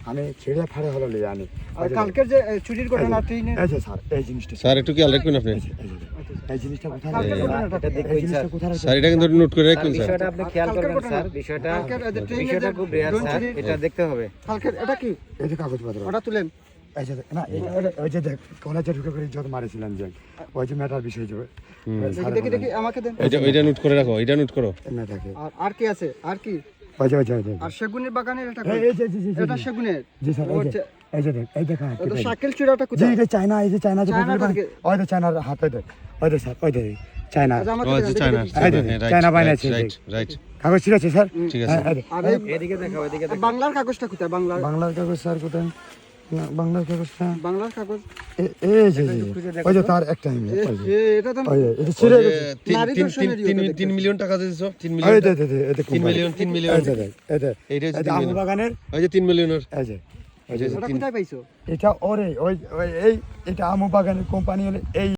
আমি ছেড়ে ফাড়ে হলো লিয়ে আনি। আর কালকের যে চুরির ঘটনা ট্রেনে এই যে স্যার এই জিনিসটা স্যার একটু খেয়াল রাখবেন আপনি এই জিনিসটা কোথায় কালকের রাখবেন? ঘটনাটা এই জিনিসটা কোথায় রাখবেন? স্যার এটা কিন্তু নোট করে রাখবেন স্যার বিষয়টা আপনি খেয়াল কালকের করবেন ঘটনা। স্যার, বিষয়টা কালকের যে ট্রেনে বিষয়টা যে খুব রেয়ার ড্রোন স্যার, চুরি- এটা দেখতে হবে। কালকের এটা কি এই যে কাগজপত্র ওটা তুলেন এই যে না ওই যে দেখ কলেজে ঢুকে করে যত মারেছিলাম যে ওই যে ম্যাটার বিষয় যে দেখি দেখি আমাকে দেন এটা নোট করে রাখো, এটা নোট করো। ম্যাটারকে আর কি আছে আর কি ওই যে আর সেগুনের বাগানের এটা এই যে জি জি এটা সেগুনের জি স্যার এই যে দেখ এই দেখা তো সাইকেল চুরাটা জি কোথায় এটা চায়না এই যে চায়না যে চায়না পকেটে থেকে? ওই যে চায়নার হাতে দেখ ওই যে স্যার ওই যে চায়না আচ্ছা, আমাকে ও দেন, আচ্ছা দেখি, চায়না দেখি। চায়না বানাইছে, রাইট রাইট কাগজ ঠিক আছে স্যার ঠিক আছে। আর এদিকে দেখাও, এদিকে দেখাও। বাংলার কাগজটা কোথায় বাংলার কাগজ স্যার কোথায় না বাংলার কাগজটা বাংলার কাগজ এই যে ওই যে তার একটা এটা তো ওই যে এটা ছিঁড়ে গেছে নারী দর্শনের ইয়ে তো 3 মিলিয়ন টাকা দিয়েছো, 3 এই মিলিয়ন, যে এটা 3 মিলিয়ন, 3 মিলিয়ন, এই যে এটা এইটা হচ্ছে এটা 3 আমু মিলিয়ন, বাগানের ওই যে 3 মিলিয়নের, এই যে ওটা কোথায় পাইছো এটা ওরে ওই এই এটা আমু বাগানের কোম্পানি হলে এই